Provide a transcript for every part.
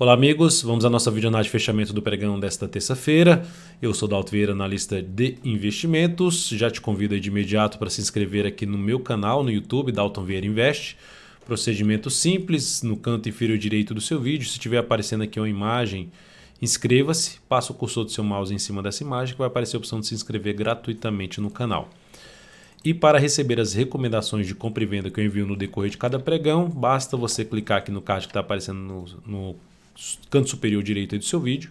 Olá amigos, vamos à nossa videoanálise de fechamento do pregão desta terça-feira. Eu sou Dalton Vieira, analista de investimentos. Já te convido aí de imediato para se inscrever aqui no meu canal no YouTube, Dalton Vieira Invest. Procedimento simples, no canto inferior direito do seu vídeo, se estiver aparecendo aqui uma imagem, inscreva-se, passa o cursor do seu mouse em cima dessa imagem que vai aparecer a opção de se inscrever gratuitamente no canal. E para receber as recomendações de compra e venda que eu envio no decorrer de cada pregão, basta você clicar aqui no card que está aparecendo no canto superior direito do seu vídeo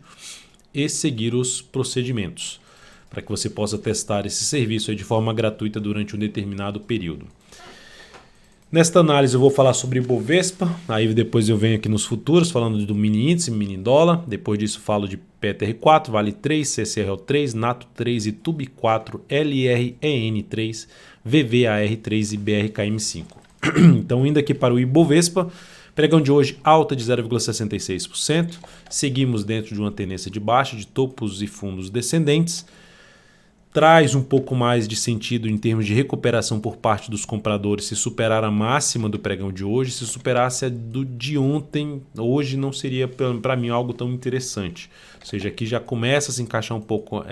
e seguir os procedimentos para que você possa testar esse serviço aí de forma gratuita durante um determinado período. Nesta análise eu vou falar sobre Ibovespa, aí depois eu venho aqui nos futuros falando do mini índice, mini dólar, depois disso falo de PTR4, Vale 3, CCRL3, NATO 3, ITUB 4, LREN 3, VVAR 3 e BRKM5. Então indo aqui para o Ibovespa, pregão de hoje alta de 0,66%, seguimos dentro de uma tendência de baixa de topos e fundos descendentes, traz um pouco mais de sentido em termos de recuperação por parte dos compradores se superar a máxima do pregão de hoje. Se superasse a do de ontem, hoje não seria para mim algo tão interessante. Ou seja, aqui já começa a se encaixar um pouco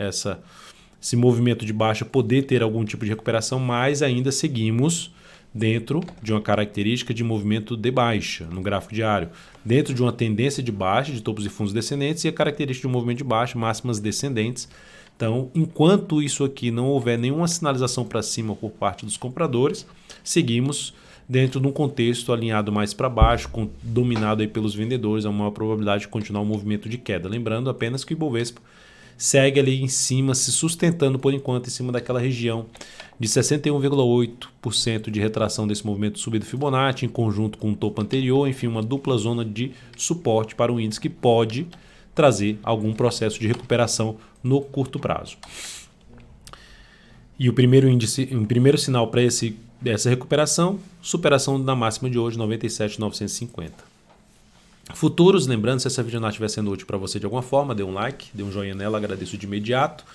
esse movimento de baixa, poder ter algum tipo de recuperação, mas ainda seguimos dentro de uma característica de movimento de baixa no gráfico diário, dentro de uma tendência de baixa de topos e fundos descendentes e a característica de um movimento de baixa, máximas descendentes. Então, enquanto isso aqui não houver nenhuma sinalização para cima por parte dos compradores, seguimos dentro de um contexto alinhado mais para baixo, dominado aí pelos vendedores, há uma maior probabilidade de continuar um movimento de queda. Lembrando apenas que o Ibovespa segue ali em cima, se sustentando por enquanto em cima daquela região de 61,8% de retração desse movimento de subida Fibonacci, em conjunto com o topo anterior, enfim, uma dupla zona de suporte para o índice que pode trazer algum processo de recuperação no curto prazo. E o primeiro sinal para essa recuperação, superação da máxima de hoje, 97.950. Futuros, lembrando, se essa videoanálise estiver sendo útil para você de alguma forma, dê um like, dê um joinha nela, agradeço de imediato.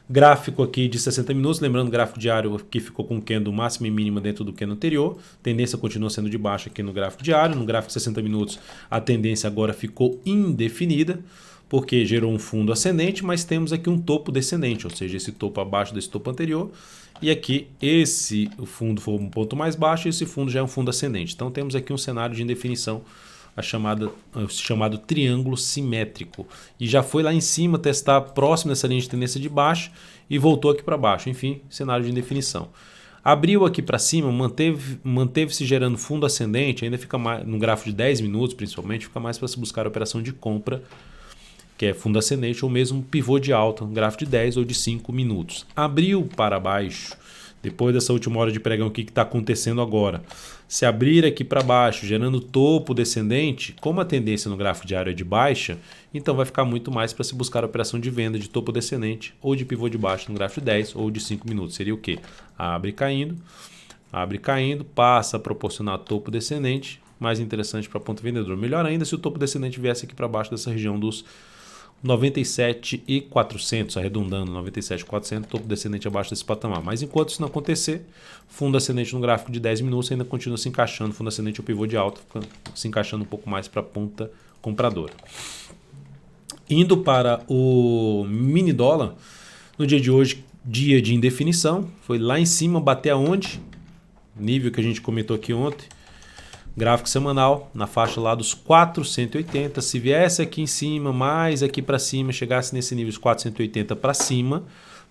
Gráfico aqui de 60 minutos, lembrando, gráfico diário que ficou com candle máxima e mínima dentro do candle anterior. Tendência continua sendo de baixa aqui no gráfico diário. No gráfico de 60 minutos, a tendência agora ficou indefinida, porque gerou um fundo ascendente, mas temos aqui um topo descendente, ou seja, esse topo abaixo desse topo anterior. E aqui, o fundo foi um ponto mais baixo e esse fundo já é um fundo ascendente. Então temos aqui um cenário de indefinição, chamado triângulo simétrico. E já foi lá em cima testar próximo dessa linha de tendência de baixa e voltou aqui para baixo. Enfim, cenário de indefinição. Abriu aqui para cima, manteve-se gerando fundo ascendente, ainda fica mais, no gráfico de 10 minutos principalmente, fica mais para se buscar a operação de compra, que é fundo ascendente ou mesmo pivô de alta, um gráfico de 10 ou de 5 minutos. Abriu para baixo, depois dessa última hora de pregão aqui que está acontecendo agora. Se abrir aqui para baixo, gerando topo descendente, como a tendência no gráfico diário é de baixa, então vai ficar muito mais para se buscar a operação de venda de topo descendente ou de pivô de baixo no gráfico de 10 ou de 5 minutos. Seria o quê? Abre caindo, passa a proporcionar topo descendente, mais interessante para a ponta vendedora. Melhor ainda se o topo descendente viesse aqui para baixo dessa região dos 97.400, arredondando, 97.400, topo descendente abaixo desse patamar. Mas enquanto isso não acontecer, fundo ascendente no gráfico de 10 minutos ainda continua se encaixando, fundo ascendente ou pivô de alta, se encaixando um pouco mais para a ponta compradora. Indo para o mini dólar, no dia de hoje, dia de indefinição, foi lá em cima, bater aonde? Nível que a gente comentou aqui ontem. Gráfico semanal, na faixa lá dos 480, se viesse aqui em cima, mais aqui para cima, chegasse nesse nível de 480 para cima,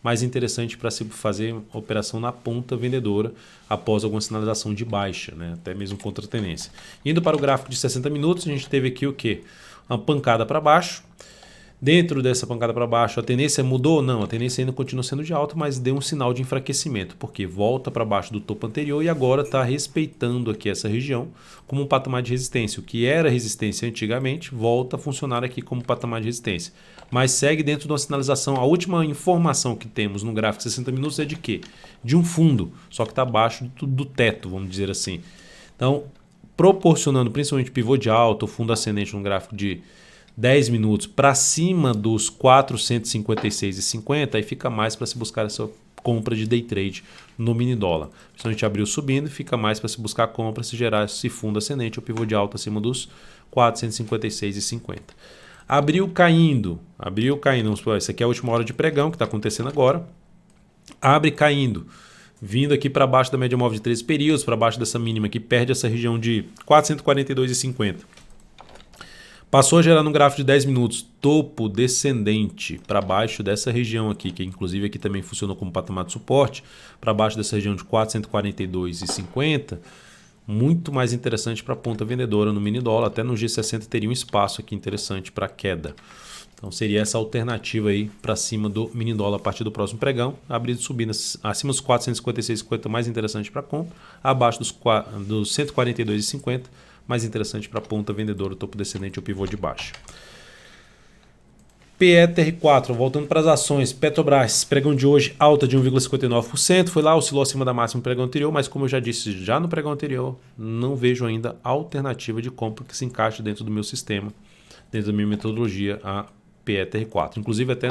mais interessante para se fazer operação na ponta vendedora após alguma sinalização de baixa, né? Até mesmo contra a tendência. Indo para o gráfico de 60 minutos, a gente teve aqui o quê? Uma pancada para baixo. Dentro dessa pancada para baixo, a tendência mudou? Não, a tendência ainda continua sendo de alta, mas deu um sinal de enfraquecimento, porque volta para baixo do topo anterior e agora está respeitando aqui essa região como um patamar de resistência. O que era resistência antigamente, volta a funcionar aqui como patamar de resistência. Mas segue dentro de uma sinalização. A última informação que temos no gráfico de 60 minutos é de quê? De um fundo, só que está abaixo do teto, vamos dizer assim. Então, proporcionando principalmente pivô de alta, o fundo ascendente no gráfico de 10 minutos para cima dos 456,50, aí fica mais para se buscar essa compra de day trade no mini dólar. Se a gente abriu subindo, fica mais para se buscar compra, se gerar esse fundo ascendente, o pivô de alta acima dos 456,50. Abriu caindo, vamos supor, essa aqui é a última hora de pregão que está acontecendo agora. Abre caindo, vindo aqui para baixo da média móvel de 13 períodos, para baixo dessa mínima que perde essa região de 442,50. Passou a gerar no gráfico de 10 minutos topo descendente para baixo dessa região aqui, que inclusive aqui também funcionou como patamar de suporte, para baixo dessa região de 442,50. Muito mais interessante para a ponta vendedora no mini dólar, até no G60 teria um espaço aqui interessante para queda. Então seria essa alternativa aí para cima do mini dólar a partir do próximo pregão, abrindo subindo acima dos 456,50 mais interessante para compra, abaixo dos 142,50 mais interessante para a ponta vendedora, o topo descendente ou pivô de baixo. PETR4, voltando para as ações, Petrobras, pregão de hoje alta de 1,59%, foi lá, oscilou acima da máxima do pregão anterior, mas como eu já disse já no pregão anterior, não vejo ainda alternativa de compra que se encaixe dentro do meu sistema, dentro da minha metodologia, a PETR4. Inclusive até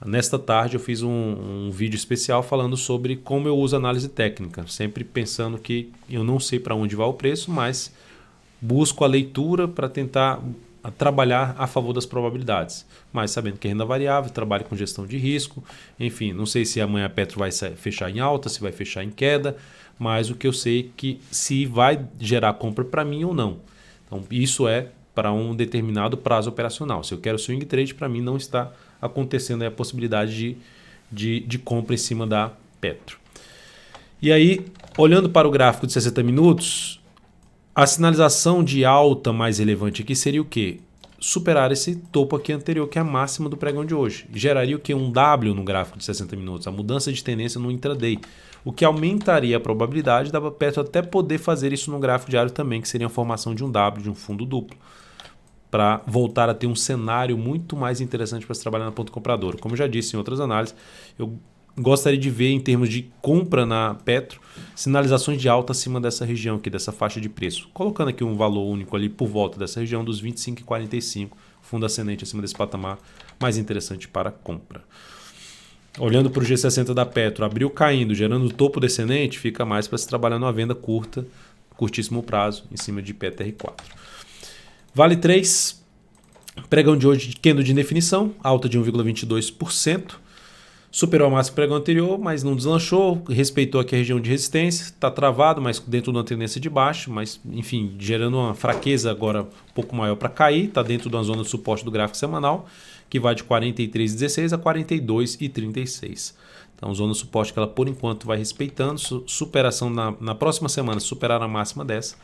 nesta tarde eu fiz um vídeo especial falando sobre como eu uso análise técnica, sempre pensando que eu não sei para onde vai o preço, mas busco a leitura para tentar trabalhar a favor das probabilidades, mas sabendo que é renda variável, trabalho com gestão de risco, enfim, não sei se amanhã a Petro vai fechar em alta, se vai fechar em queda, mas o que eu sei é que se vai gerar compra para mim ou não. Então isso é para um determinado prazo operacional. Se eu quero swing trade, para mim não está acontecendo a possibilidade de compra em cima da Petro. E aí, olhando para o gráfico de 60 minutos, a sinalização de alta mais relevante aqui seria o quê? Superar esse topo aqui anterior, que é a máxima do pregão de hoje. Geraria o quê? Um W no gráfico de 60 minutos, a mudança de tendência no intraday, o que aumentaria a probabilidade da Petro até poder fazer isso no gráfico diário também, que seria a formação de um W, de um fundo duplo, para voltar a ter um cenário muito mais interessante para se trabalhar na ponta compradora. Como eu já disse em outras análises, eu gostaria de ver em termos de compra na Petro, sinalizações de alta acima dessa região aqui, dessa faixa de preço. Colocando aqui um valor único ali por volta dessa região dos 25,45, fundo ascendente acima desse patamar, mais interessante para compra. Olhando para o G60 da Petro, abriu caindo, gerando topo descendente, fica mais para se trabalhar numa venda curta, curtíssimo prazo, em cima de PETR4. Vale 3, pregão de hoje, candle de indefinição, alta de 1,22%. Superou a máxima do pregão anterior, mas não deslanchou, respeitou aqui a região de resistência, está travado, mas dentro de uma tendência de baixo, mas enfim, gerando uma fraqueza agora um pouco maior para cair, está dentro de uma zona de suporte do gráfico semanal, que vai de 43,16 a 42,36. Então, zona de suporte que ela por enquanto vai respeitando, superação na próxima semana, superar a máxima dessa,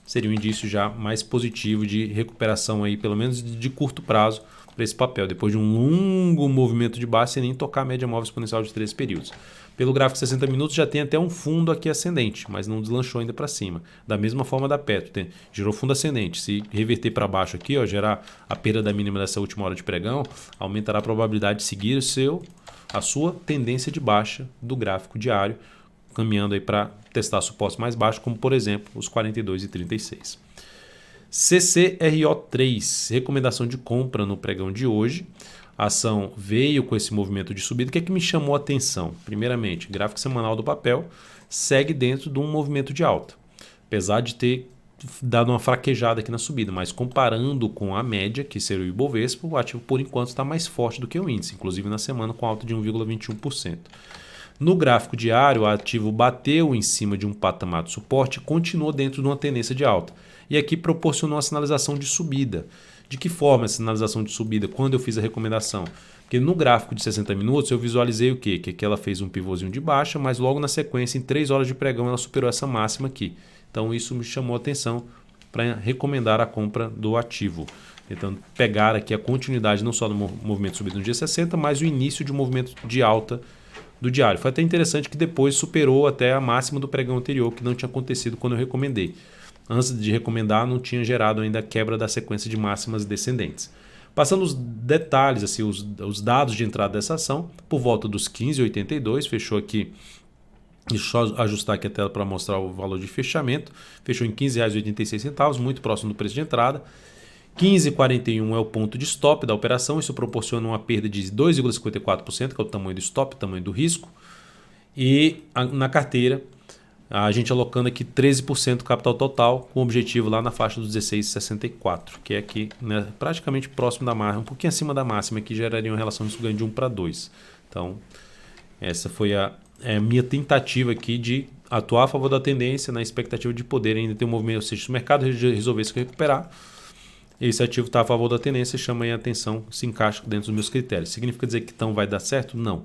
seria um indício já mais positivo de recuperação aí, pelo menos de curto prazo, para esse papel, depois de um longo movimento de baixa sem nem tocar a média móvel exponencial de 13 períodos. Pelo gráfico de 60 minutos já tem até um fundo aqui ascendente, mas não deslanchou ainda para cima. Da mesma forma da Petro, gerou fundo ascendente. Se reverter para baixo aqui, ó, gerar a perda da mínima dessa última hora de pregão, aumentará a probabilidade de seguir a sua tendência de baixa do gráfico diário, caminhando aí para testar suportes mais baixos, como por exemplo os 42,36. CCRO3, recomendação de compra no pregão de hoje. A ação veio com esse movimento de subida. O que é que me chamou a atenção? Primeiramente, gráfico semanal do papel segue dentro de um movimento de alta, apesar de ter dado uma fraquejada aqui na subida, mas comparando com a média, que seria o Ibovespa, o ativo por enquanto está mais forte do que o índice, inclusive na semana com alta de 1,21%. No gráfico diário, o ativo bateu em cima de um patamar de suporte e continuou dentro de uma tendência de alta. E aqui proporcionou a sinalização de subida. De que forma essa sinalização de subida? Quando eu fiz a recomendação? Porque no gráfico de 60 minutos eu visualizei o quê? Que ela fez um pivôzinho de baixa, mas logo na sequência, em 3 horas de pregão, ela superou essa máxima aqui. Então isso me chamou a atenção para recomendar a compra do ativo. Tentando pegar aqui a continuidade não só do movimento de subida no G60, mas o início de um movimento de alta do diário. Foi até interessante que depois superou até a máxima do pregão anterior, que não tinha acontecido quando eu recomendei. Antes de recomendar, não tinha gerado ainda a quebra da sequência de máximas descendentes. Passando os detalhes, assim, os dados de entrada dessa ação, por volta dos 15,82, fechou aqui, deixa eu só ajustar aqui a tela para mostrar o valor de fechamento, fechou em R$ 15,86, muito próximo do preço de entrada. 15,41 é o ponto de stop da operação, isso proporciona uma perda de 2,54%, que é o tamanho do stop, o tamanho do risco. E na carteira, a gente alocando aqui 13% do capital total, com o objetivo lá na faixa dos 16,64, que é aqui, né, praticamente próximo da máxima, um pouquinho acima da máxima, que geraria uma relação de ganho de 1 para 2. Então, essa foi a minha tentativa aqui de atuar a favor da tendência, na expectativa de poder ainda ter um movimento, ou seja, se o mercado resolver se recuperar, esse ativo está a favor da tendência, chama aí a atenção, se encaixa dentro dos meus critérios. Significa dizer que então vai dar certo? Não.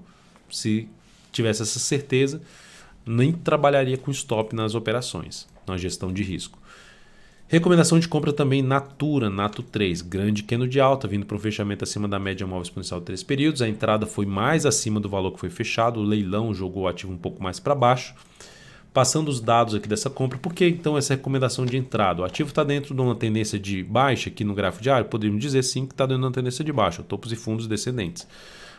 Se tivesse essa certeza, nem trabalharia com stop nas operações, na gestão de risco. Recomendação de compra também Natura, Nato 3, grande candle de alta, vindo para um fechamento acima da média móvel exponencial de 3 períodos. A entrada foi mais acima do valor que foi fechado, o leilão jogou o ativo um pouco mais para baixo. Passando os dados aqui dessa compra, por que então essa recomendação de entrada? O ativo está dentro de uma tendência de baixa aqui no gráfico diário? Poderíamos dizer sim que está dentro de uma tendência de baixa, topos e fundos descendentes.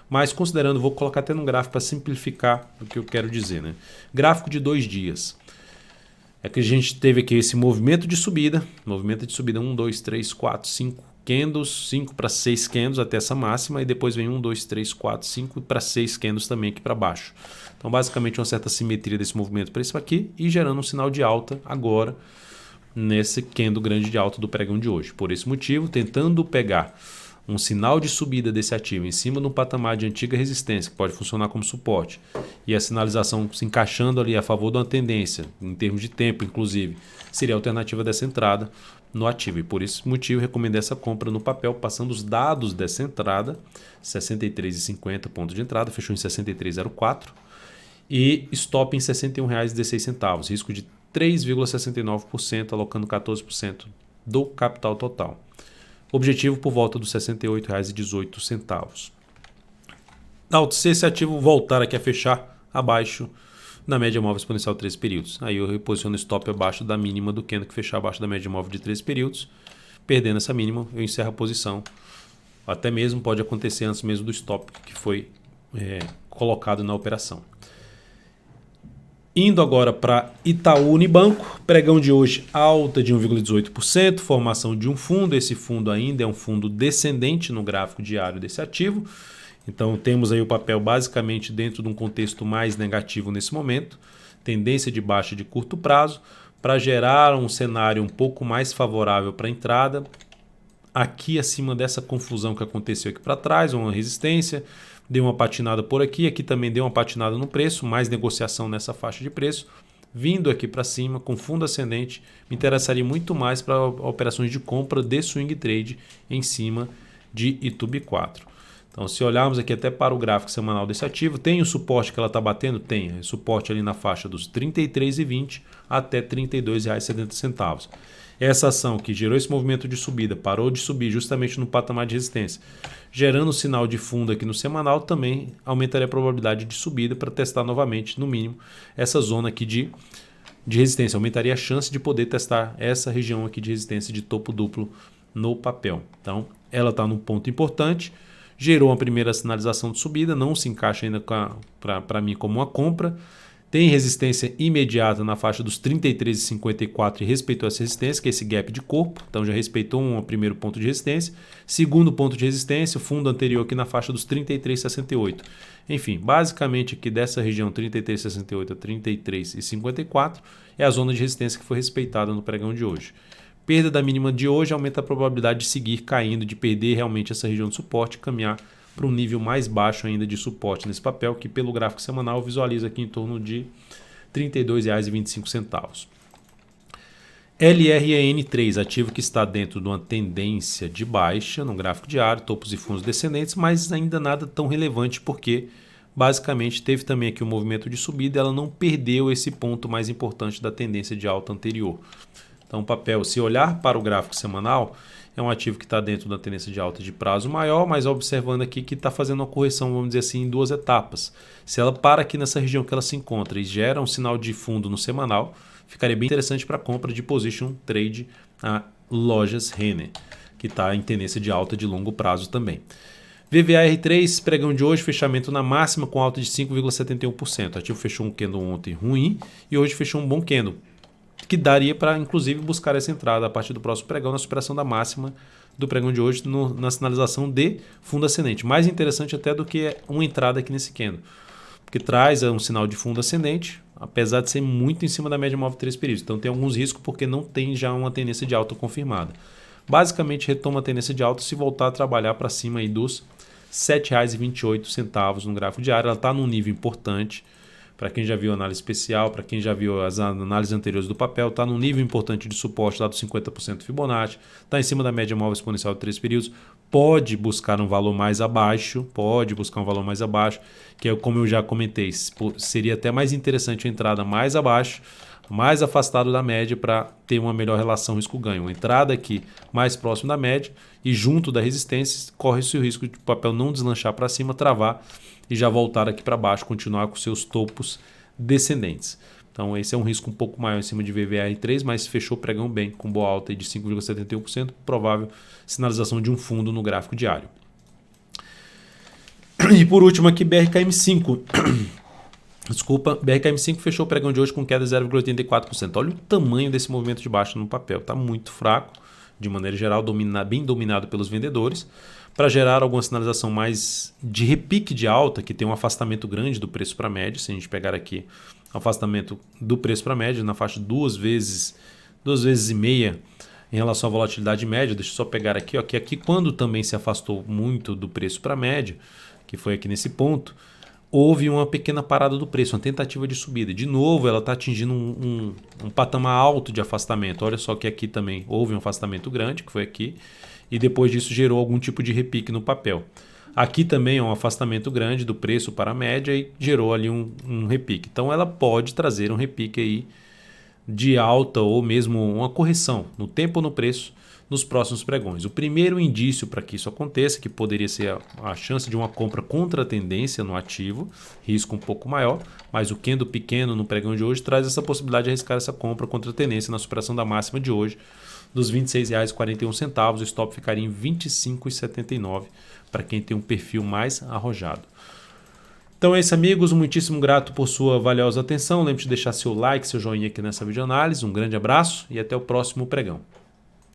Mas considerando, vou colocar até no gráfico para simplificar o que eu quero dizer, né? Gráfico de 2 dias. É que a gente teve aqui esse movimento de subida, 1, 2, 3, 4, 5 candles, 5 para 6 candles até essa máxima, e depois vem 1, 2, 3, 4, 5 para 6 candles também aqui para baixo. Então basicamente uma certa simetria desse movimento para isso aqui e gerando um sinal de alta agora nesse candle grande de alta do pregão de hoje. Por esse motivo, tentando pegar um sinal de subida desse ativo em cima de um patamar de antiga resistência, que pode funcionar como suporte, e a sinalização se encaixando ali a favor de uma tendência, em termos de tempo inclusive, seria a alternativa dessa entrada no ativo. E por esse motivo recomendei essa compra no papel, passando os dados dessa entrada, 63,50 ponto de entrada, fechou em 63,04 e stop em R$ 61,16, risco de 3,69%, alocando 14% do capital total. Objetivo por volta dos R$ 68,18. Se esse ativo voltar aqui a fechar abaixo da média móvel exponencial de 13 períodos, aí eu reposiciono o stop abaixo da mínima do candle que fechar abaixo da média móvel de 13 períodos. Perdendo essa mínima, eu encerro a posição. Até mesmo pode acontecer antes mesmo do stop que foi colocado na operação. Indo agora para Itaú Unibanco, pregão de hoje alta de 1,18%, formação de um fundo, esse fundo ainda é um fundo descendente no gráfico diário desse ativo, então temos aí o papel basicamente dentro de um contexto mais negativo nesse momento, tendência de baixa de curto prazo, para gerar um cenário um pouco mais favorável para a entrada, aqui acima dessa confusão que aconteceu aqui para trás, uma resistência, deu uma patinada por aqui, aqui também deu uma patinada no preço, mais negociação nessa faixa de preço, vindo aqui para cima com fundo ascendente, me interessaria muito mais para operações de compra de swing trade em cima de ITUB 4. Então se olharmos aqui até para o gráfico semanal desse ativo, tem o suporte que ela está batendo? Tem, suporte ali na faixa dos R$ 33,20 até R$ 32,70. Essa ação que gerou esse movimento de subida, parou de subir justamente no patamar de resistência, gerando um sinal de fundo aqui no semanal, também aumentaria a probabilidade de subida para testar novamente, no mínimo, essa zona aqui de resistência. Aumentaria a chance de poder testar essa região aqui de resistência de topo duplo no papel. Então, ela está num ponto importante, gerou uma primeira sinalização de subida, não se encaixa ainda para mim como uma compra. Tem resistência imediata na faixa dos 33,54 e respeitou essa resistência, que é esse gap de corpo. Então já respeitou um primeiro ponto de resistência. Segundo ponto de resistência, o fundo anterior aqui na faixa dos 33,68. Enfim, basicamente aqui dessa região 33,68 a 33,54 é a zona de resistência que foi respeitada no pregão de hoje. Perda da mínima de hoje aumenta a probabilidade de seguir caindo, de perder realmente essa região de suporte e caminhar para um nível mais baixo ainda de suporte nesse papel, que pelo gráfico semanal visualiza aqui em torno de R$ 32,25. LREN3, ativo que está dentro de uma tendência de baixa no gráfico diário, topos e fundos descendentes, mas ainda nada tão relevante porque basicamente teve também aqui um movimento de subida e ela não perdeu esse ponto mais importante da tendência de alta anterior. Então o papel, se olhar para o gráfico semanal, é um ativo que está dentro da tendência de alta de prazo maior, mas observando aqui que está fazendo uma correção, vamos dizer assim, em 2 etapas. Se ela para aqui nessa região que ela se encontra e gera um sinal de fundo no semanal, ficaria bem interessante para compra de position trade a Lojas Renner, que está em tendência de alta de longo prazo também. VVAR3, pregão de hoje, fechamento na máxima com alta de 5,71%. O ativo fechou um candle ontem ruim e hoje fechou um bom candle. que daria para, inclusive, buscar essa entrada a partir do próximo pregão na superação da máxima do pregão de hoje na sinalização de fundo ascendente. Mais interessante até do que uma entrada aqui nesse candle, porque traz um sinal de fundo ascendente, apesar de ser muito em cima da média móvel de 3 períodos. Então tem alguns riscos porque não tem já uma tendência de alta confirmada. Basicamente retoma a tendência de alta se voltar a trabalhar para cima aí dos R$ 7,28 no gráfico diário. Ela está num nível importante. Para quem já viu a análise especial, para quem já viu as análises anteriores do papel, está num nível importante de suporte lá dos 50% Fibonacci, está em cima da média móvel exponencial de 3 períodos, pode buscar um valor mais abaixo, que é como eu já comentei, seria até mais interessante a entrada mais abaixo, mais afastado da média para ter uma melhor relação risco-ganho. Uma entrada aqui mais próximo da média e junto da resistência, corre-se o risco de o papel não deslanchar para cima, travar e já voltar aqui para baixo, continuar com seus topos descendentes. Então esse é um risco um pouco maior em cima de VVR3, mas fechou o pregão bem, com boa alta de 5,71%, provável sinalização de um fundo no gráfico diário. E por último aqui BRKM5. Desculpa, BRKM5 fechou o pregão de hoje com queda de 0,84%. Olha o tamanho desse movimento de baixa no papel, está muito fraco, de maneira geral bem dominado pelos vendedores, para gerar alguma sinalização mais de repique de alta, que tem um afastamento grande do preço para a média. Se a gente pegar aqui o afastamento do preço para a média, na faixa de 2 vezes e meia em relação à volatilidade média, deixa eu só pegar aqui, ó, que aqui quando também se afastou muito do preço para a média, que foi aqui nesse ponto, houve uma pequena parada do preço, uma tentativa de subida. De novo, ela está atingindo um patamar alto de afastamento. Olha só que aqui também houve um afastamento grande, que foi aqui, e depois disso gerou algum tipo de repique no papel. Aqui também é um afastamento grande do preço para a média e gerou ali um repique. Então ela pode trazer um repique aí de alta ou mesmo uma correção no tempo ou no preço nos próximos pregões. O primeiro indício para que isso aconteça, que poderia ser a chance de uma compra contra a tendência no ativo, risco um pouco maior, mas o candle pequeno no pregão de hoje traz essa possibilidade de arriscar essa compra contra a tendência na superação da máxima de hoje, dos R$ 26,41, o stop ficaria em R$ 25,79 para quem tem um perfil mais arrojado. Então é isso, amigos, muitíssimo grato por sua valiosa atenção. Lembre-se de deixar seu like, seu joinha aqui nessa videoanálise. Um grande abraço e até o próximo pregão.